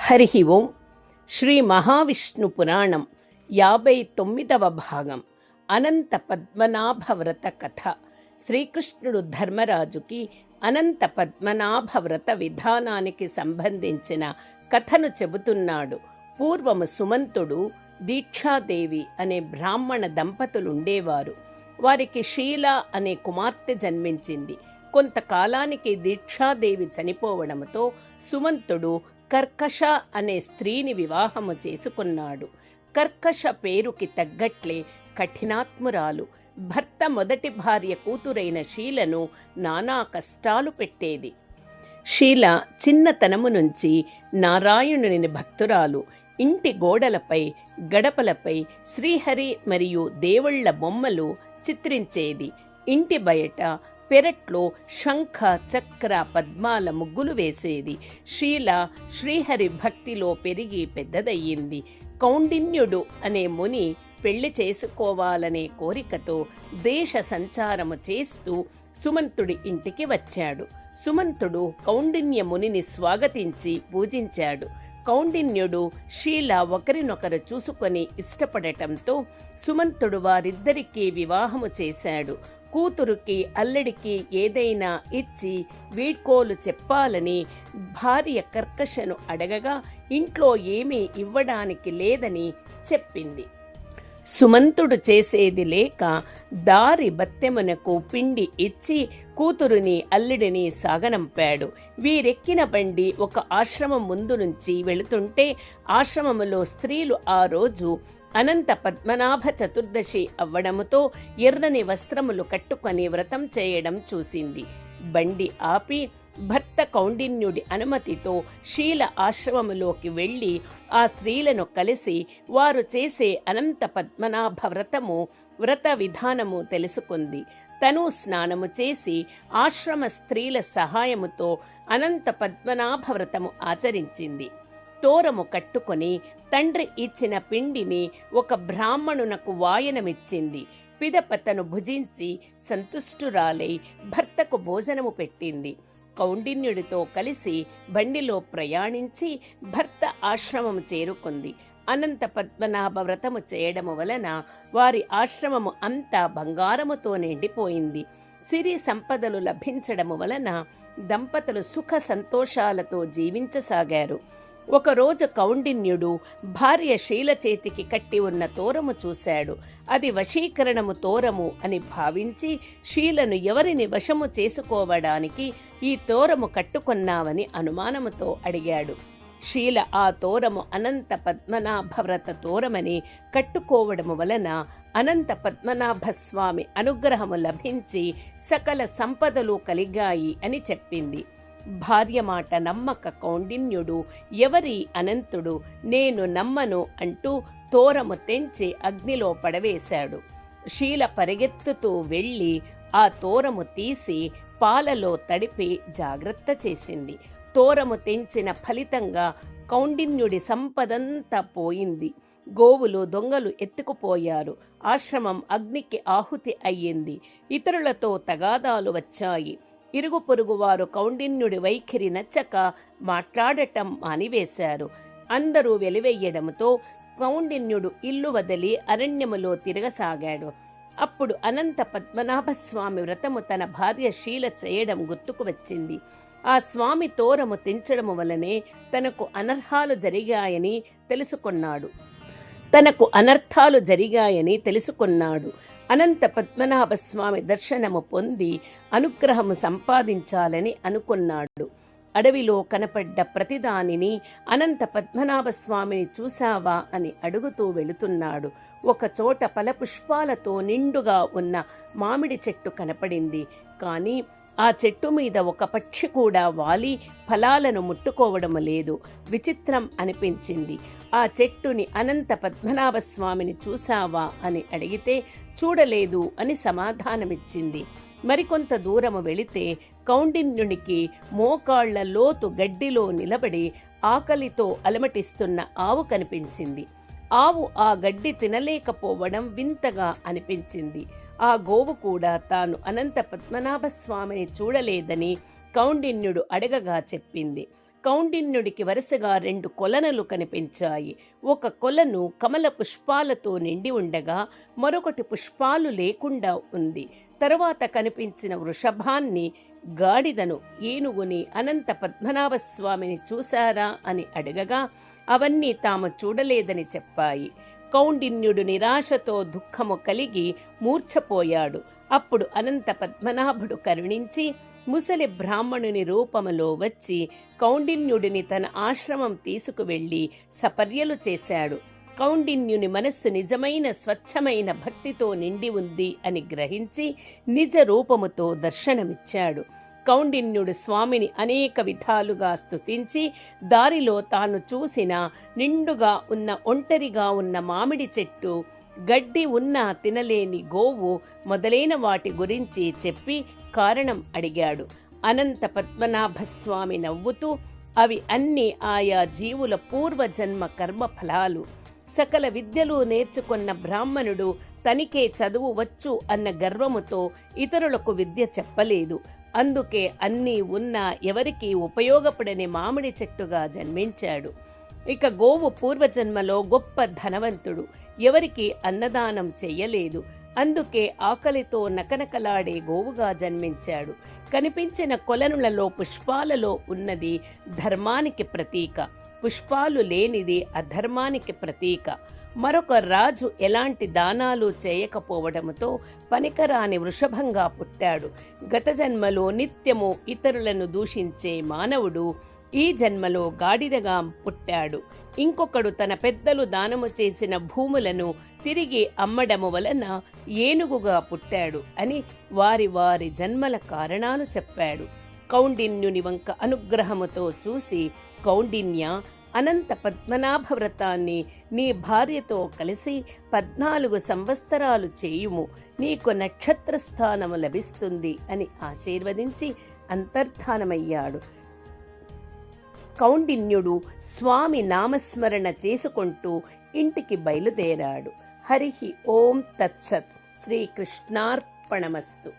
హరి ఓం. శ్రీ మహావిష్ణు పురాణం 59వ భాగం. అనంత పద్మనాభ వ్రత కథ. శ్రీకృష్ణుడు ధర్మరాజుకి అనంత పద్మనాభ వ్రత విధానానికి సంబంధించిన కథను చెబుతున్నాడు. పూర్వము సుమంతుడు, దీక్షాదేవి అనే బ్రాహ్మణ దంపతులుండేవారు. వారికి షీల అనే కుమార్తె జన్మించింది. కొంతకాలానికి దీక్షాదేవి చనిపోవడంతో సుమంతుడు కర్కశ అనే స్త్రీని వివాహము చేసుకున్నాడు. కర్కశ పేరుకి తగ్గట్లే కఠినాత్మురాలు. భర్త మొదటి భార్య కూతురైన షీలను నానా కష్టాలు పెట్టేది. షీల చిన్నతనము నుంచి నారాయణుని భక్తురాలు. ఇంటి గోడలపై, గడపలపై శ్రీహరి మరియు దేవుళ్ల బొమ్మలు చిత్రించేది. ఇంటి బయట పెరట్లో శంఖ, చక్ర, పద్మాల ముగ్గులు వేసేది. షీల శ్రీహరి భక్తిలో పెరిగి పెద్దదయ్యింది. కౌండిన్యుడు అనే ముని పెళ్లి చేసుకోవాలనే కోరికతో దేశ సంచారము చేస్తూ సుమంతుడి ఇంటికి వచ్చాడు. సుమంతుడు కౌండిన్య మునిని స్వాగతించి పూజించాడు. కౌండిన్యుడు, షీల ఒకరినొకరు చూసుకొని ఇష్టపడటంతో సుమంతుడు వారిద్దరికీ వివాహము చేశాడు. కూతురుకి, అల్లడికి ఏదైనా ఇచ్చి వీడ్కోలు చెప్పాలని భార్య కర్కశను అడగగా ఇంట్లో ఏమీ ఇవ్వడానికి లేదని చెప్పింది. సుమంతుడు చేసేది లేక దారి బత్తెమునకు పిండి ఇచ్చి కూతురుని, అల్లుడిని సాగనంపాడు. వీరెక్కిన బండి ఒక ఆశ్రమం ముందు నుంచి వెళుతుంటే ఆశ్రమములో స్త్రీలు ఆ రోజు అనంత పద్మనాభ చతుర్దశి అవ్వడముతో ఎర్రని వస్త్రములు కట్టుకొని వ్రతం చేయడం చూసింది. బండి ఆపి భర్త కౌండిన్యుడి అనుమతితో షీల ఆశ్రమములోకి వెళ్ళి ఆ స్త్రీలను కలిసి వారు చేసే అనంత పద్మనాభ వ్రత విధానము తెలుసుకుంది. తను స్నానము చేసి ఆశ్రమ స్త్రీల సహాయముతో అనంత పద్మనాభ వ్రతము ఆచరించింది. తోరము కట్టుకొని తండ్రి ఇచ్చిన పిండిని ఒక బ్రాహ్మణునకు వాయనమిచ్చింది. పిదపతను భుజించి సంతుష్టురాలై భర్తకు భోజనము పెట్టింది. కౌండిన్యుడితో కలిసి బండిలో ప్రయాణించి భర్త ఆశ్రమము చేరుకుంది. అనంత పద్మనాభ వ్రతము చేయడము వలన వారి ఆశ్రమము అంతా బంగారముతో నిండిపోయింది. సిరి సంపదలు లభించడము వలన దంపతులు సుఖ సంతోషాలతో జీవించసాగారు. ఒకరోజు కౌండిన్యుడు భార్య షీల చేతికి కట్టి ఉన్న తోరము చూశాడు. అది వశీకరణము తోరము అని భావించి షీలను ఎవరిని వశము చేసుకోవడానికి ఈ తోరము కట్టుకున్నావని అనుమానముతో అడిగాడు. షీల ఆ తోరము అనంత పద్మనాభ వ్రత తోరమని కట్టుకోవడము వలన అనంత పద్మనాభ స్వామి అనుగ్రహము లభించి సకల సంపదలు కలిగాయి అని చెప్పింది. భార్య మాట నమ్మక కౌండిన్యుడు, ఎవరి అనంతుడు, నేను నమ్మను అంటూ తోరము తెంచి అగ్నిలో పడవేశాడు. షీల పరిగెత్తుతూ వెళ్ళి ఆ తోరము తీసి పాలలో తడిపి జాగ్రత్త చేసింది. తోరము తెంచిన ఫలితంగా కౌండిన్యుడి సంపదంతా పోయింది. గోవులు, దొంగలు ఎత్తుకుపోయారు. ఆశ్రమం అగ్నికి ఆహుతి అయ్యింది. ఇతరులతో తగాదాలు వచ్చాయి. ఇరుగు పొరుగు వారు కౌండిన్యుడి వైఖరి నచ్చక మాట్లాడటం మానివేశారు. అందరూ వెలివెయ్యడంతో కౌండిన్యుడు ఇల్లు వదిలి అరణ్యములో తిరగసాగాడు. అప్పుడు అనంత పద్మనాభస్వామి వ్రతము తన భార్య షీల చేయడం గుర్తుకు వచ్చింది. ఆ స్వామి తోరము తెంచడము వలనే తనకు అనర్థాలు తెలుసుకున్నాడు. అనంత పద్మనాభ స్వామి దర్శనము పొంది అనుగ్రహము సంపాదించాలని అనుకున్నాడు. అడవిలో కనపడ్డ ప్రతిదానిని అనంత పద్మనాభ స్వామిని చూశావా అని అడుగుతూ వెళుతున్నాడు. ఒక చోట ఫలపుష్పాలతో నిండుగా ఉన్న మామిడి చెట్టు కనపడింది. కానీ ఆ చెట్టు మీద ఒక పక్షి కూడా వాలి ఫలాలను ముట్టుకోవడం లేదు. విచిత్రం అనిపించింది. ఆ చెట్టుని అనంత పద్మనాభ స్వామిని చూశావా అని అడిగితే చూడలేదు అని సమాధానమిచ్చింది. మరికొంత దూరము వెళితే కౌండిన్యునికి మోకాళ్ల లోతు గడ్డిలో నిలబడి ఆకలితో అలమటిస్తున్న ఆవు కనిపించింది. ఆవు ఆ గడ్డి తినలేకపోవడం వింతగా అనిపించింది. ఆ గోవు కూడా తాను అనంత పద్మనాభ స్వామిని చూడలేదని కౌండిన్యుడు అడగగా చెప్పింది. కౌండిన్యుడికి వరుసగా 2 కొలనులు కనిపించాయి. ఒక కొలను కమల పుష్పాలతో నిండి ఉండగా మరొకటి పుష్పాలు లేకుండా ఉంది. తరువాత కనిపించిన వృషభాన్ని, గాడిదను, ఏనుగుని, అనంత పద్మనాభస్వామిని చూశారా అని అడగగా అవన్నీ తాము చూడలేదని చెప్పాయి. కౌండిన్యుడు నిరాశతో దుఃఖము కలిగి మూర్ఛపోయాడు. అప్పుడు అనంత పద్మనాభుడు కరుణించి ముసలి బ్రాహ్మణుని రూపములో వచ్చి కౌండిన్యుడిని తన ఆశ్రమం తీసుకువెళ్లి సపర్యలు చేశాడు. కౌండిన్యుని మనస్సు నిజమైన స్వచ్ఛమైన భక్తితో నిండి ఉంది అని గ్రహించి నిజ రూపముతో దర్శనమిచ్చాడు. కౌండిన్యుడు స్వామిని అనేక విధాలుగా స్తుతించి దారిలో తాను చూసిన నిండుగా ఉన్న ఒంటరిగా ఉన్న మామిడి చెట్టు, గడ్డి ఉన్నా తినలేని గోవు మొదలైన వాటి గురించి చెప్పి కారణం అడిగాడు. అనంత పద్మనాభస్వామి నవ్వుతూ అవి అన్నీ ఆయా జీవుల పూర్వజన్మ కర్మ ఫలాలు. సకల విద్యలు నేర్చుకున్న బ్రాహ్మణుడు తనికే చదువు వచ్చు అన్న గర్వముతో ఇతరులకు విద్య చెప్పలేదు. అందుకే అన్నీ ఉన్నా ఎవరికీ ఉపయోగపడని మామిడి చెట్టుగా జన్మించాడు. ఇక గోవు పూర్వజన్మలో గొప్ప ధనవంతుడు, ఎవరికి అన్నదానం చెయ్యలేదు. అందుకే ఆకలితో నకనకలాడే గోవుగా జన్మించాడు. కనిపించిన కొలనులలో పుష్పాలలో ఉన్నది ధర్మానికి ప్రతీక, పుష్పాలు లేనిది అధర్మానికి ప్రతీక. మరొక రాజు ఎలాంటి దానాలు చేయకపోవడంతో పనికరాని వృషభంగా పుట్టాడు. గత జన్మలో నిత్యము ఇతరులను దూషించే మానవుడు ఈ జన్మలో గాడిదగా పుట్టాడు. ఇంకొకడు తన పెద్దలు దానము చేసిన భూములను తిరిగి అమ్మడము వలన ఏనుగుగా పుట్టాడు అని వారి వారి జన్మల కారణాలు చెప్పాడు. కౌండిన్యుని వంక అనుగ్రహముతో చూసి, కౌండిన్య, అనంత పద్మనాభ వ్రతాన్ని నీ భార్యతో కలిసి 14 సంవత్సరాలు చేయుము, నీకు నక్షత్ర స్థానము లభిస్తుంది అని ఆశీర్వదించి అంతర్ధానమయ్యాడు. కౌండిన్యుడు స్వామి నామస్మరణ చేసుకుంటూ ఇంటికి బయలుదేరాడు. హరి ఓం తత్సత్. శ్రీకృష్ణార్పణమస్తు.